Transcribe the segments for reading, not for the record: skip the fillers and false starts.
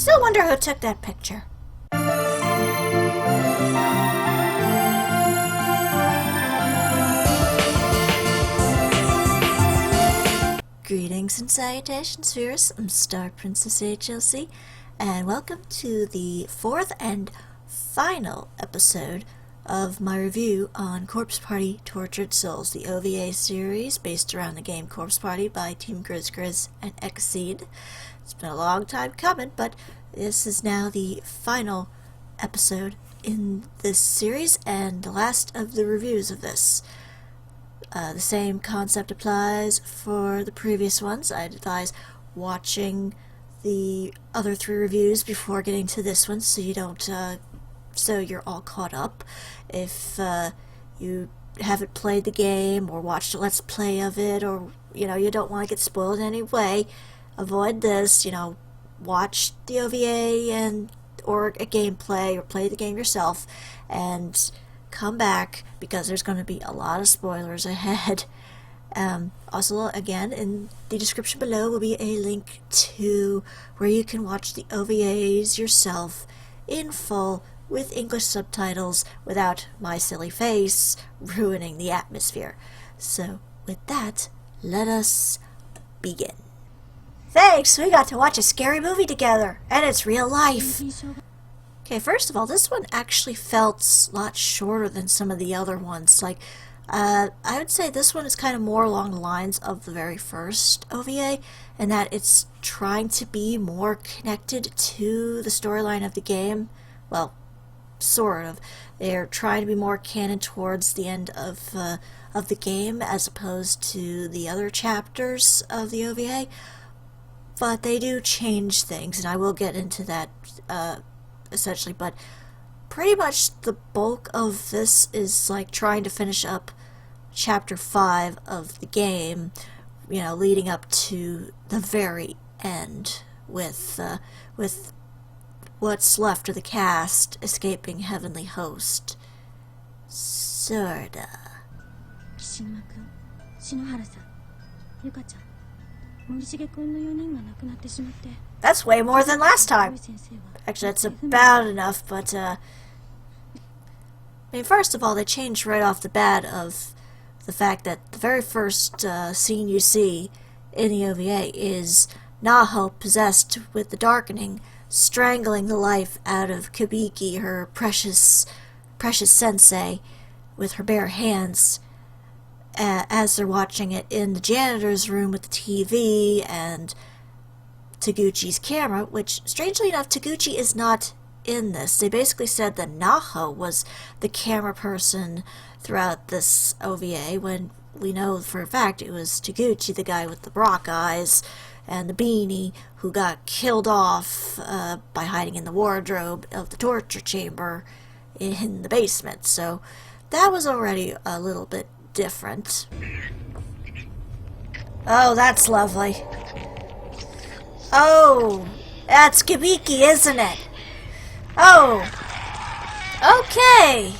Still wonder who took that picture. Greetings and salutations, viewers. I'm StarPrincessHLC, and welcome to the fourth and final episode of my review on Corpse Party Tortured Souls, the OVA series based around the game Corpse Party by Team Grizz and Exceed. It's been a long time coming, but this is now the final episode in this series and the last of the reviews of this. The same concept applies for the previous ones. I'd advise watching the other three reviews before getting to this one, so you don't, so you're all caught up. If you haven't played the game or watched a Let's Play of it, or you don't want to get spoiled in any way, avoid this. Watch the OVA or a gameplay, or play the game yourself, and come back, because there's going to be a lot of spoilers ahead. Also, again, in the description below will be a link to where you can watch the OVAs yourself in full with English subtitles without my silly face ruining the atmosphere. So with that, let us begin. Thanks! We got to watch a scary movie together, and it's real life! Okay, first of all, this one actually felt a lot shorter than some of the other ones. I would say this one is kind of more along the lines of the very first OVA, and that it's trying to be more connected to the storyline of the game. Well, sort of. They're trying to be more canon towards the end of the game, as opposed to the other chapters of the OVA. But they do change things, and I will get into that essentially, but pretty much the bulk of this is like trying to finish up chapter 5 of the game, leading up to the very end with what's left of the cast escaping Heavenly Host. Sorta. That's way more than last time. Actually, that's about enough, but, first of all, they changed right off the bat of the fact that the very first scene you see in the OVA is Naho possessed with the darkening, strangling the life out of Kabiki, her precious sensei, with her bare hands, as they're watching it in the janitor's room with the TV and Taguchi's camera, which, strangely enough, Taguchi is not in this. They basically said that Naho was the camera person throughout this OVA, when we know for a fact it was Taguchi, the guy with the Brock eyes and the beanie, who got killed off by hiding in the wardrobe of the torture chamber in the basement. So that was already a little bit different. Oh, that's lovely. Oh, that's Kabiki, isn't it? Oh, okay.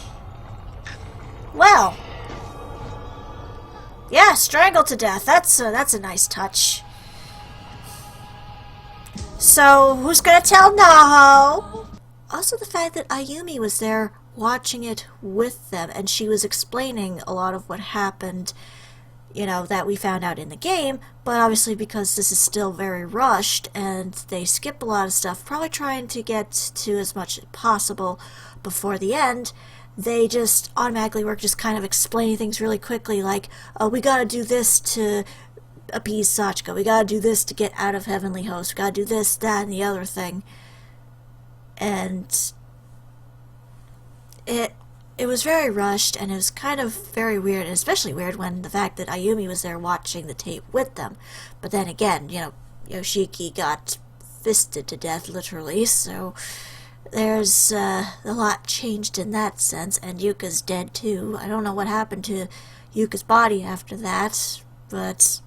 Well, yeah, strangled to death. That's a nice touch. So, who's gonna tell Naho? Also, the fact that Ayumi was there watching it with them, and she was explaining a lot of what happened, that we found out in the game, but obviously because this is still very rushed and they skip a lot of stuff, probably trying to get to as much as possible before the end, they just automatically were just kind of explaining things really quickly, like, oh, we gotta do this to appease Sachiko, we gotta do this to get out of Heavenly Host, we gotta do this, that, and the other thing. And it was very rushed, and it was kind of very weird, and especially weird when the fact that Ayumi was there watching the tape with them. But then again, Yoshiki got fisted to death, literally, so there's a lot changed in that sense, and Yuka's dead too. I don't know what happened to Yuka's body after that, but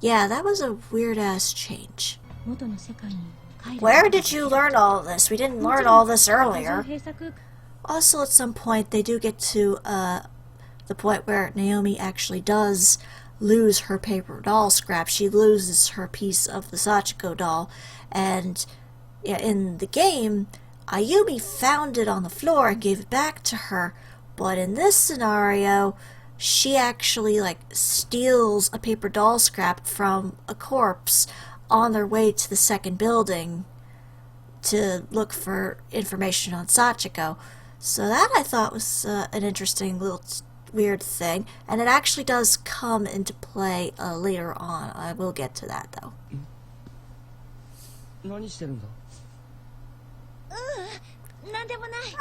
yeah, that was a weird-ass change. Where did you learn all of this? We didn't learn all this earlier. Also, at some point, they do get to the point where Naomi actually does lose her paper doll scrap. She loses her piece of the Sachiko doll, and in the game, Ayumi found it on the floor and gave it back to her, but in this scenario, she actually steals a paper doll scrap from a corpse on their way to the second building to look for information on Sachiko. So that I thought was an interesting little weird thing, and it actually does come into play later on. I will get to that though.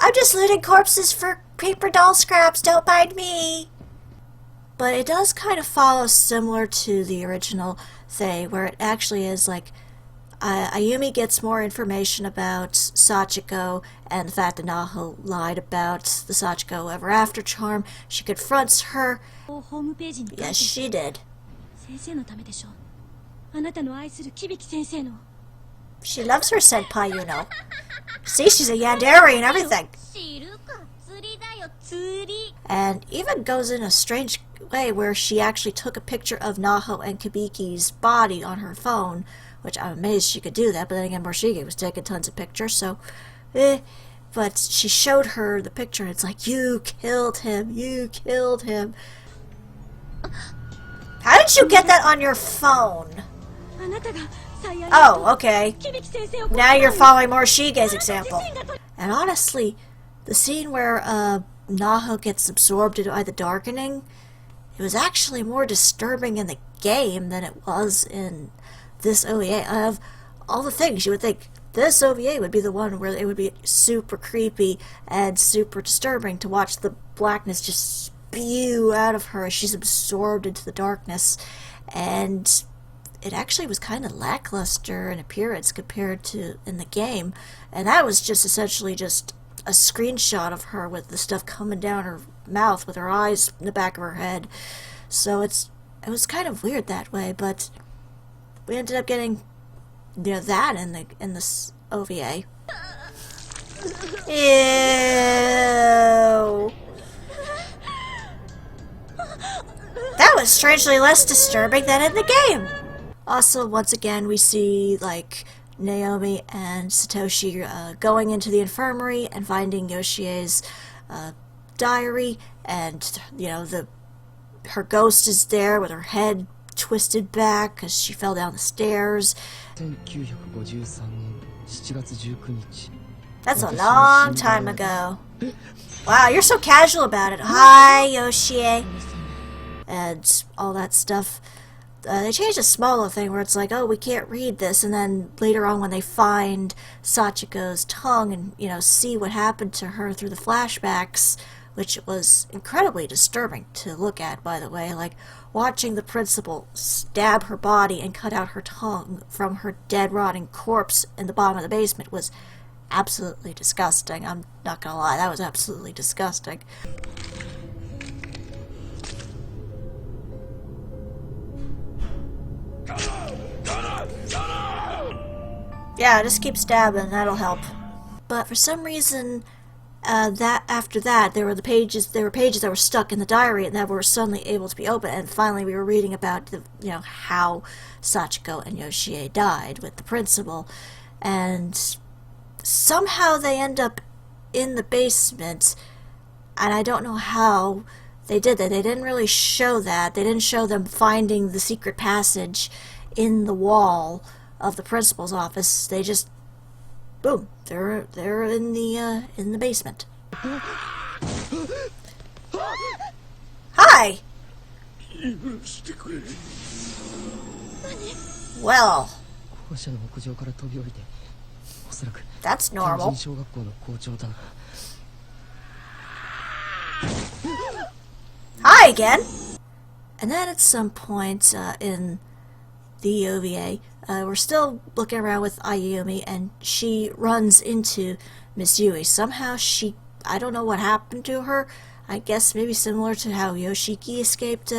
I'm just looting corpses for paper doll scraps, don't mind me! But it does kind of follow similar to the original thing, where it actually is Ayumi gets more information about Sachiko and the fact that Naho lied about the Sachiko Ever After charm. She confronts her. Yes, she did. She loves her senpai, you know. See, she's a yandere and everything. And even goes in a strange way where she actually took a picture of Naho and Kabiki's body on her phone, which I'm amazed she could do that, but then again, Morishige was taking tons of pictures, so but she showed her the picture, and it's like, you killed him, you killed him. How did you get that on your phone? Oh, okay. Now you're following Morishige's example. And honestly, the scene where Naho gets absorbed by the darkening, it was actually more disturbing in the game than it was in this OVA. Of all the things, you would think this OVA would be the one where it would be super creepy and super disturbing to watch the blackness just spew out of her as she's absorbed into the darkness. And it actually was kind of lackluster in appearance compared to in the game. And that was just essentially just a screenshot of her with the stuff coming down her mouth with her eyes in the back of her head. So it was kind of weird that way, but we ended up getting that in this OVA. Ew. That was strangely less disturbing than in the game. Also, once again, we see Naomi and Satoshi going into the infirmary and finding Yoshie's diary, and her ghost is there with her head twisted back because she fell down the stairs. That's a long time ago. Wow, you're so casual about it. Hi, Yoshie. And all that stuff. They changed a small little thing where it's like, oh, we can't read this, and then later on when they find Sachiko's tongue and, see what happened to her through the flashbacks, which was incredibly disturbing to look at, by the way, watching the principal stab her body and cut out her tongue from her dead, rotting corpse in the bottom of the basement was absolutely disgusting. I'm not gonna lie, that was absolutely disgusting. Yeah, just keep stabbing, that'll help. But for some reason, after that, there were pages that were stuck in the diary and that were suddenly able to be opened, and finally we were reading about how Sachiko and Yoshie died with the principal, and somehow they end up in the basement, and I don't know how they did that. They didn't really show that. They didn't show them finding the secret passage in the wall of the principal's office. They just, boom, they're in the basement. Hi. Well, that's normal. Hi again. And then at some point in the OVA, we're still looking around with Ayumi, and she runs into Miss Yui. Somehow I don't know what happened to her. I guess maybe similar to how Yoshiki escaped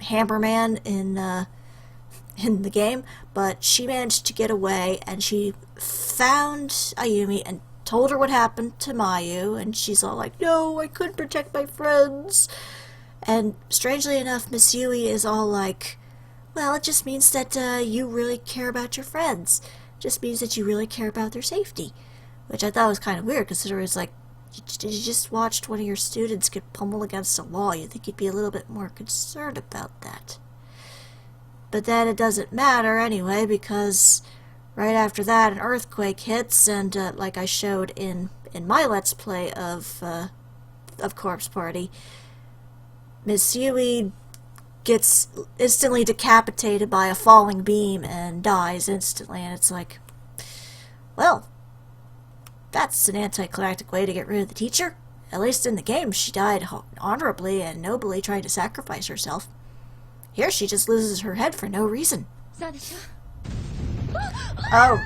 Hammerman in the game, but she managed to get away, and she found Ayumi and told her what happened to Mayu, and she's all like, no, I couldn't protect my friends. And strangely enough, Miss Yui is all like, well, it just means that you really care about your friends. It just means that you really care about their safety. Which I thought was kind of weird, considering it's like, you just watched one of your students get pummeled against the wall. You'd think you'd be a little bit more concerned about that. But then it doesn't matter anyway, because right after that an earthquake hits, and like I showed in my Let's Play of Corpse Party, Miss Yui gets instantly decapitated by a falling beam and dies instantly, and it's like, well, that's an anticlimactic way to get rid of the teacher. At least in the game, she died honorably and nobly, trying to sacrifice herself. Here, she just loses her head for no reason. Oh.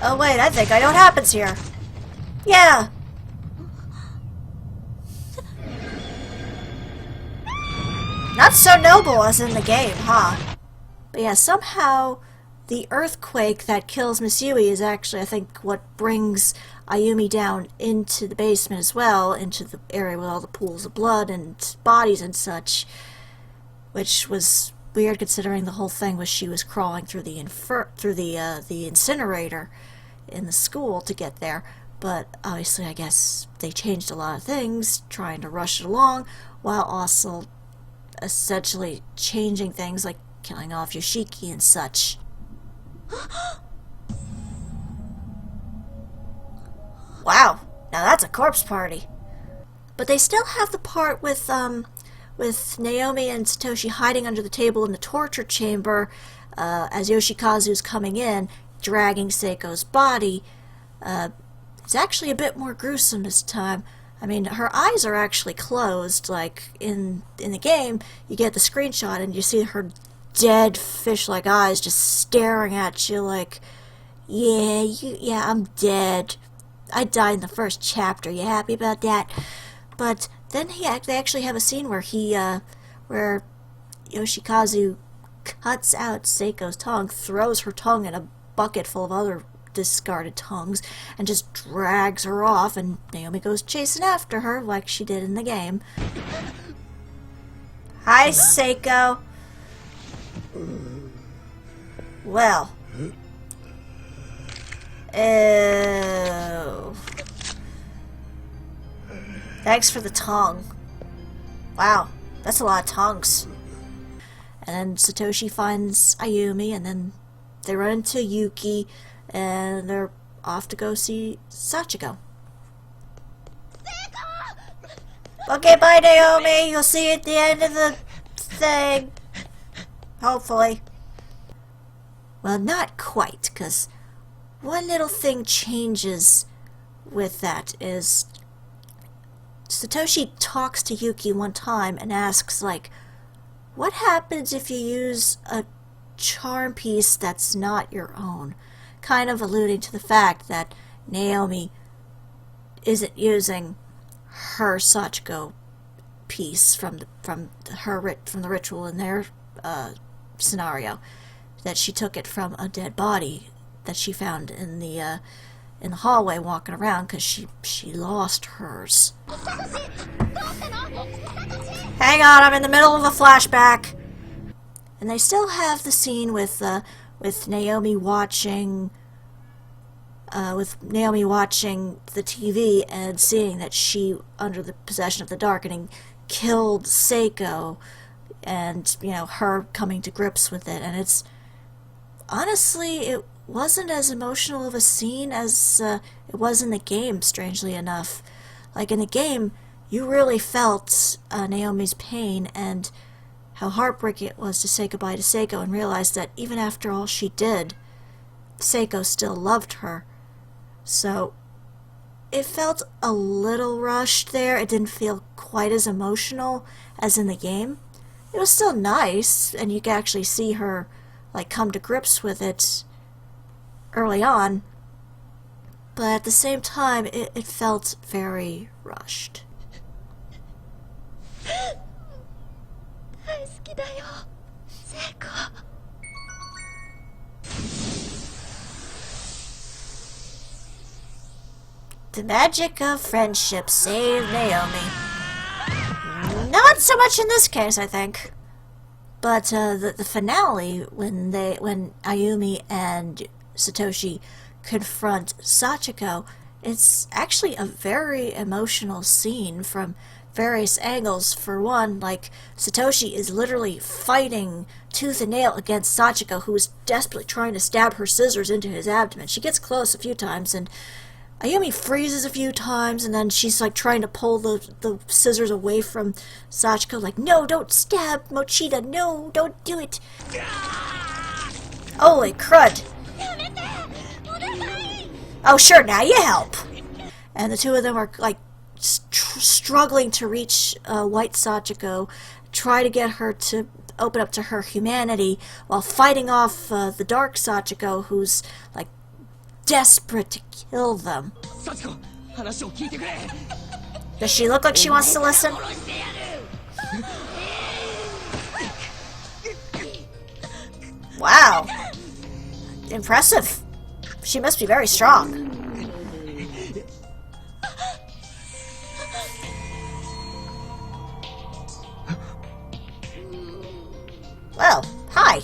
Oh, wait, I think I know what happens here. Yeah. Not so noble as in the game, huh? But yeah, somehow the earthquake that kills Miss Yui is actually, I think, what brings Ayumi down into the basement as well, into the area with all the pools of blood and bodies and such, which was weird considering the whole thing was she was crawling through the incinerator in the school to get there. But obviously, I guess they changed a lot of things, trying to rush it along, while also essentially changing things like killing off Yoshiki and such. Wow, now that's a corpse party. But they still have the part with Naomi and Satoshi hiding under the table in the torture chamber as Yoshikazu's coming in, dragging Seiko's body. It's actually a bit more gruesome this time. I mean, her eyes are actually closed. Like in the game, you get the screenshot and you see her dead fish-like eyes just staring at you like, yeah, I'm dead. I died in the first chapter. You happy about that? But then they actually have a scene where where Yoshikazu cuts out Seiko's tongue, throws her tongue in a bucket full of other discarded tongues, and just drags her off, and Naomi goes chasing after her like she did in the game. Hi, Seiko. Well. Ew. Thanks for the tongue. Wow, that's a lot of tongues. And then Satoshi finds Ayumi, and then they run into Yuki, and they're off to go see Sachiko. Okay, bye Naomi. You'll see you at the end of the thing. Hopefully. Well, not quite, because one little thing changes with that is Satoshi talks to Yuki one time and asks, like, what happens if you use a charm piece that's not your own? Kind of alluding to the fact that Naomi isn't using her Sachiko piece from the ritual in their scenario, that she took it from a dead body that she found in the hallway walking around, because she lost hers. Hang on, I'm in the middle of a flashback. And they still have the scene with Naomi watching the TV and seeing that she, under the possession of the darkening, killed Seiko, and her coming to grips with it. And it's honestly, it wasn't as emotional of a scene as it was in the game, strangely enough. Like in the game, you really felt Naomi's pain and how heartbreaking it was to say goodbye to Seiko and realize that even after all she did, Seiko still loved her. So it felt a little rushed there. It didn't feel quite as emotional as in the game. It was still nice, and you could actually see her like come to grips with it early on, but at the same time it felt very rushed. The magic of friendship saved Naomi. Not so much in this case, I think. But the finale, when Ayumi and Satoshi confront Sachiko, it's actually a very emotional scene from various angles. For one, like, Satoshi is literally fighting tooth and nail against Sachiko, who is desperately trying to stab her scissors into his abdomen. She gets close a few times, and Ayumi freezes a few times, and then she's like trying to pull the scissors away from Sachiko, like, no, don't stab Mochida, no, don't do it. Holy crud. Oh, sure, now you help. And the two of them are like struggling to reach White Sachiko, try to get her to open up to her humanity, while fighting off the Dark Sachiko, who's like desperate to kill them. Does she look like she wants to listen? Wow. Impressive. She must be very strong. Well, hi.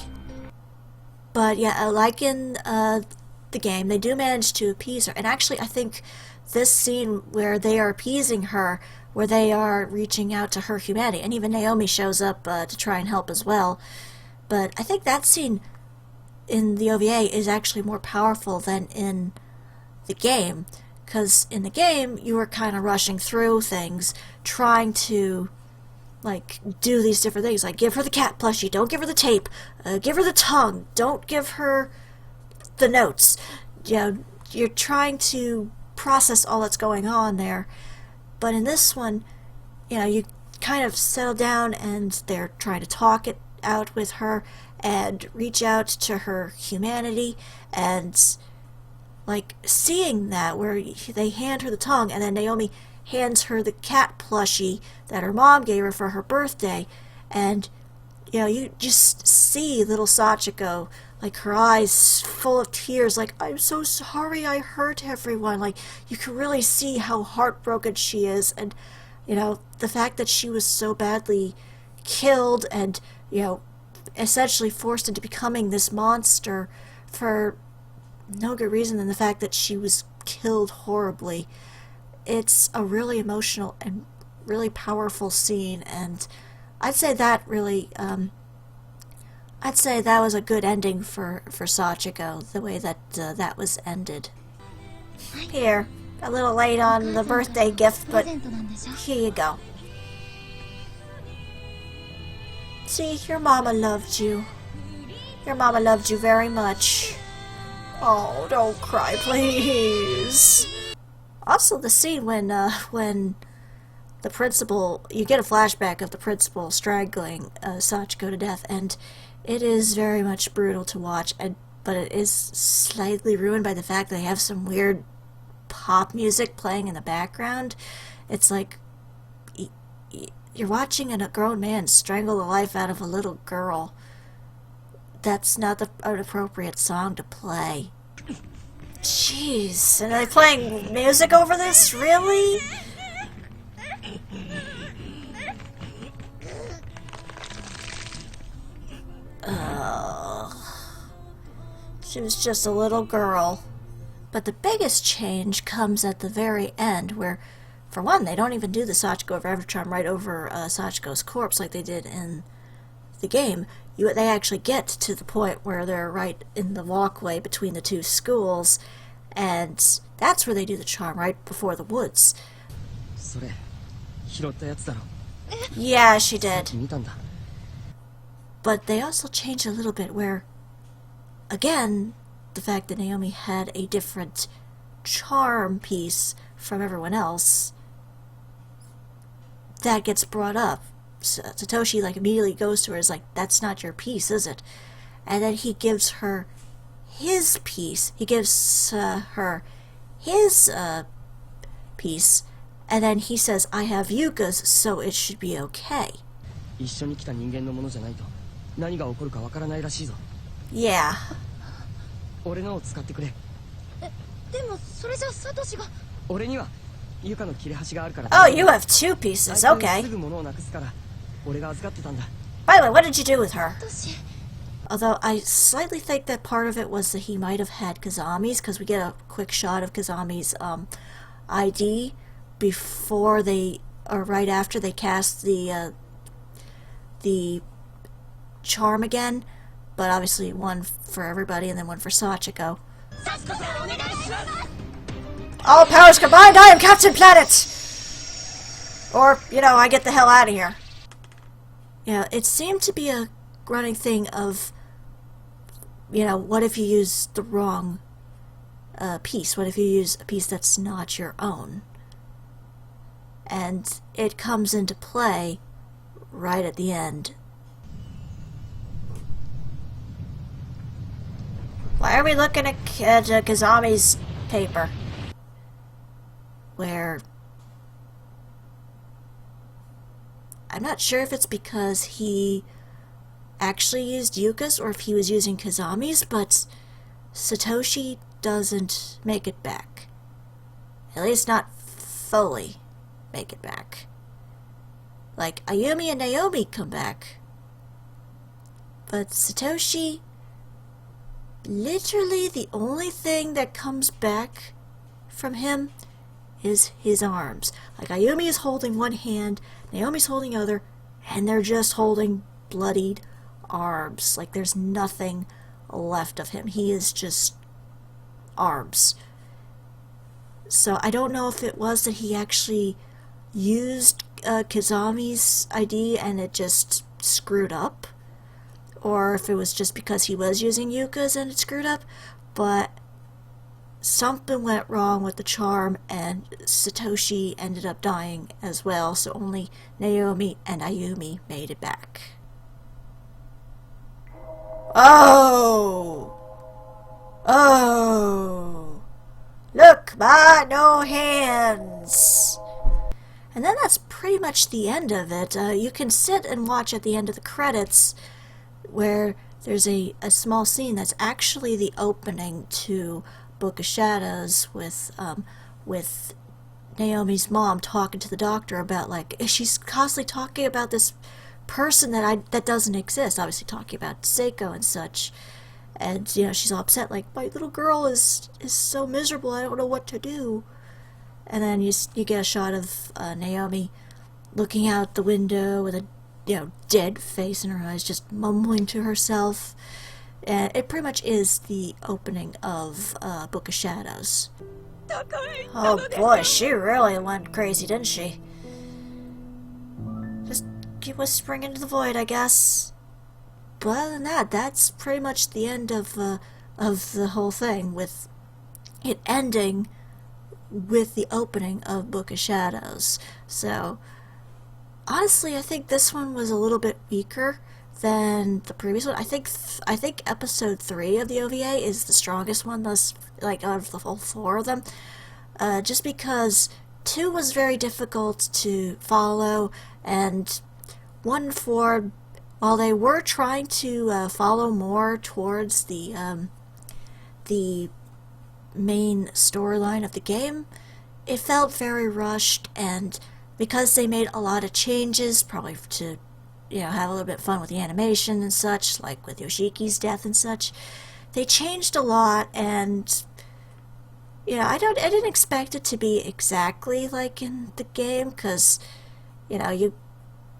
But yeah, like in the game, they do manage to appease her. And actually, I think this scene where they are appeasing her, where they are reaching out to her humanity, and even Naomi shows up to try and help as well. But I think that scene in the OVA is actually more powerful than in the game. Because in the game, you were kind of rushing through things, trying to like do these different things, like give her the cat plushie, don't give her the tape, give her the tongue, don't give her the notes. You know, you're trying to process all that's going on there. But in this one, you know, you kind of settle down and they're trying to talk it out with her and reach out to her humanity, and like seeing that where they hand her the tongue and then Naomi hands her the cat plushie that her mom gave her for her birthday, and you know, you just see little Sachiko, like her eyes full of tears, like, I'm so sorry I hurt everyone. Like, you can really see how heartbroken she is, and you know, the fact that she was so badly killed and, you know, essentially forced into becoming this monster for no good reason than the fact that she was killed horribly. It's a really emotional and really powerful scene, and I'd say that really, I'd say that was a good ending for Sachiko, the way that that was ended. Here, a little late on the birthday gift, but here you go. See, your mama loved you. Your mama loved you very much. Oh, don't cry, please. Also, the scene when the principal, you get a flashback of the principal strangling Sachiko to death, and it is very much brutal to watch, but it is slightly ruined by the fact that they have some weird pop music playing in the background. It's like you're watching a grown man strangle the life out of a little girl. That's not an appropriate song to play. Jeez, and are they playing music over this? Really? She was just a little girl. But the biggest change comes at the very end, where, for one, they don't even do the Sachiko Forever Charm right over Sachiko's corpse like they did in the game. They actually get to the point where they're right in the walkway between the two schools, and that's where they do the charm, right before the woods. Yeah, she did. But they also changed a little bit where, again, the fact that Naomi had a different charm piece from everyone else, that gets brought up. Satoshi like immediately goes to her, is like, that's not your piece, is it? And then he gives her his piece. He gives her his piece, and then he says, I have Yuka's, so it should be okay. Yeah. Oh, you have two pieces, okay. By the way, what did you do with her? Although I slightly think that part of it was that he might have had Kazami's, because we get a quick shot of Kazami's ID before they, or right after they cast the charm again, but obviously one for everybody and then one for Sachiko. All powers combined, I am Captain Planet! Or, you know, I get the hell out of here. Yeah, it seemed to be a running thing of, you know, what if you use the wrong piece? What if you use a piece that's not your own? And it comes into play right at the end. Why are we looking at Kazami's paper? Where... I'm not sure if it's because he actually used Yuka's or if he was using Kazami's, but Satoshi doesn't make it back. At least not fully make it back. Like, Ayumi and Naomi come back. But Satoshi, literally the only thing that comes back from him is his arms. Like, Ayumi is holding one hand, Naomi's holding the other, and they're just holding bloodied arms. Like, there's nothing left of him. He is just arms. So I don't know if it was that he actually used Kazami's ID and it just screwed up, or if it was just because he was using Yuka's and it screwed up, but something went wrong with the charm and Satoshi ended up dying as well, so only Naomi and Ayumi made it back. Oh! Oh! Look, ma, no hands! And then that's pretty much the end of it. You can sit and watch at the end of the credits where there's a small scene that's actually the opening to Book of Shadows with Naomi's mom talking to the doctor about, like, she's constantly talking about this person that doesn't exist, obviously talking about Seiko and such, and, you know, she's all upset, like, my little girl is so miserable, I don't know what to do. And then you get a shot of Naomi looking out the window with a, you know, dead face in her eyes, just mumbling to herself. And it pretty much is the opening of Book of Shadows. Oh boy, she really went crazy, didn't she? Just keep whispering into the void, I guess. But other than that, that's pretty much the end of the whole thing, with it ending with the opening of Book of Shadows. So, honestly, I think this one was a little bit weaker than the previous one. I think episode 3 of the OVA is the strongest one, thus, like, out of the whole 4 of them. Just because 2 was very difficult to follow, and 1 and 4, while they were trying to follow more towards the main storyline of the game, it felt very rushed, and because they made a lot of changes, probably to, you know, have a little bit of fun with the animation and such, like with Yoshiki's death and such, they changed a lot, and, you know, I didn't expect it to be exactly like in the game, because, you know, you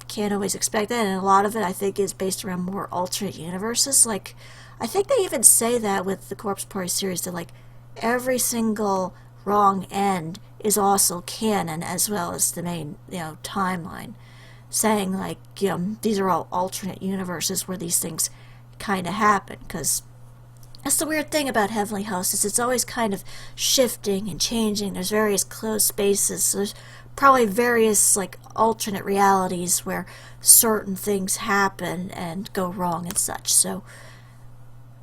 can't always expect that, and a lot of it, I think, is based around more alternate universes. Like, I think they even say that with the Corpse Party series, that, like, every single wrong end is also canon, as well as the main, you know, timeline, saying, like, you know, these are all alternate universes where these things kind of happen, because that's the weird thing about Heavenly Host, is it's always kind of shifting and changing. There's various closed spaces, so there's probably various, like, alternate realities where certain things happen and go wrong and such. So,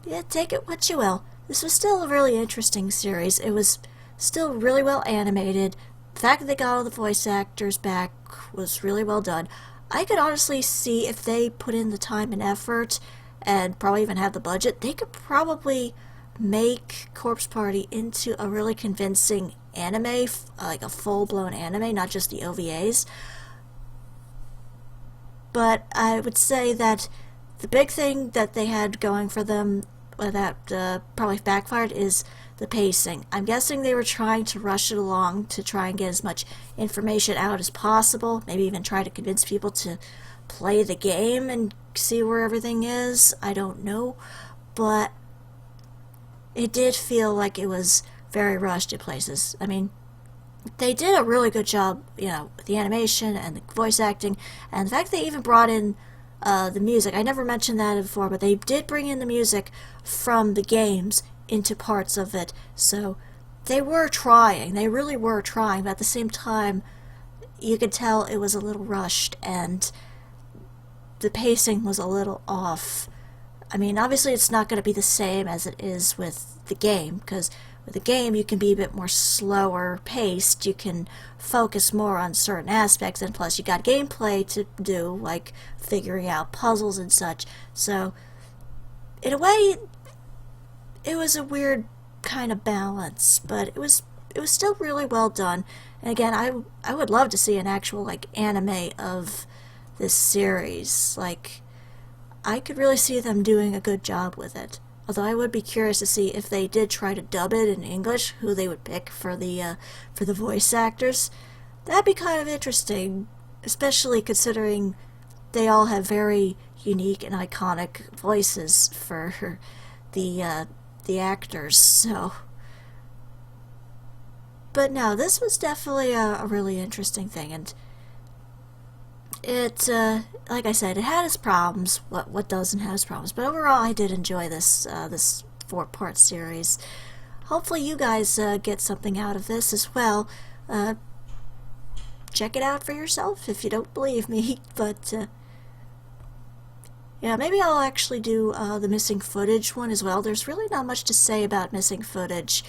yeah, take it what you will. This was still a really interesting series. It was still really well animated. The fact that they got all the voice actors back was really well done. I could honestly see, if they put in the time and effort, and probably even have the budget, they could probably make Corpse Party into a really convincing anime, like a full-blown anime, not just the OVAs. But I would say that the big thing that they had going for them that probably backfired is the pacing. I'm guessing they were trying to rush it along to try and get as much information out as possible, maybe even try to convince people to play the game and see where everything is. I don't know, but it did feel like it was very rushed in places. I mean, they did a really good job, with the animation and the voice acting, and the fact they even brought in the music. I never mentioned that before, but they did bring in the music from the games into parts of it. So they were trying. They really were trying, but at the same time, you could tell it was a little rushed, and the pacing was a little off. I mean, obviously it's not going to be the same as it is with the game, because with the game you can be a bit more slower paced, you can focus more on certain aspects, and plus you got gameplay to do, like figuring out puzzles and such. So, in a way, it was a weird kind of balance, but it was still really well done. And again, I would love to see an actual anime of this series. I could really see them doing a good job with it. Although I would be curious to see if they did try to dub it in English, who they would pick for the voice actors. That'd be kind of interesting, especially considering they all have very unique and iconic voices for the actors. So, but no, this was definitely a really interesting thing, and it, like I said, it had its problems. What doesn't have its problems? But overall, I did enjoy this 4-part series. Hopefully, you guys get something out of this as well. Check it out for yourself if you don't believe me. But yeah, maybe I'll actually do the missing footage one as well. There's really not much to say about missing footage.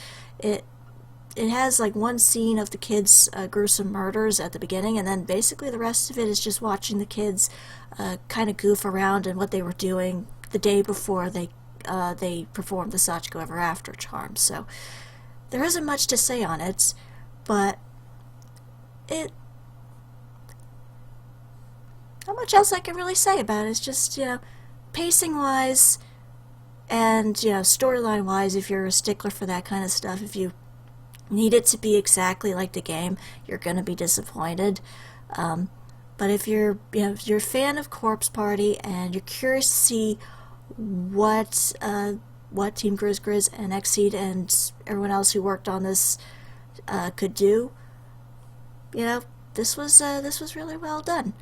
It has one scene of the kids' gruesome murders at the beginning, and then basically the rest of it is just watching the kids kind of goof around and what they were doing the day before they performed the Sachiko Ever After charm. So there isn't much to say on it, but not much else I can really say about it. It's just, pacing-wise and, storyline-wise, if you're a stickler for that kind of stuff, if you need it to be exactly like the game, you're going to be disappointed. But if you're a fan of Corpse Party and you're curious to see what Team Grizz Grizz and Xseed and everyone else who worked on this could do, this was really well done.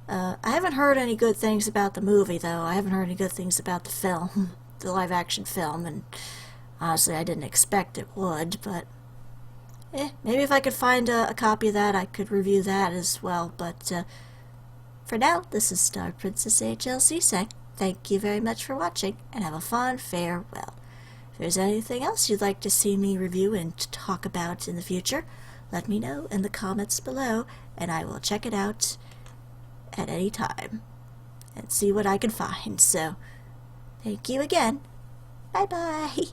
I haven't heard any good things about the movie, though. I haven't heard any good things about the film, the live-action film, and honestly, I didn't expect it would, but maybe if I could find a copy of that, I could review that as well. But for now, this is StarPrincessHLC saying thank you very much for watching, and have a fond farewell. If there's anything else you'd like to see me review and talk about in the future, let me know in the comments below, and I will check it out at any time and see what I can find. So, thank you again. Bye-bye.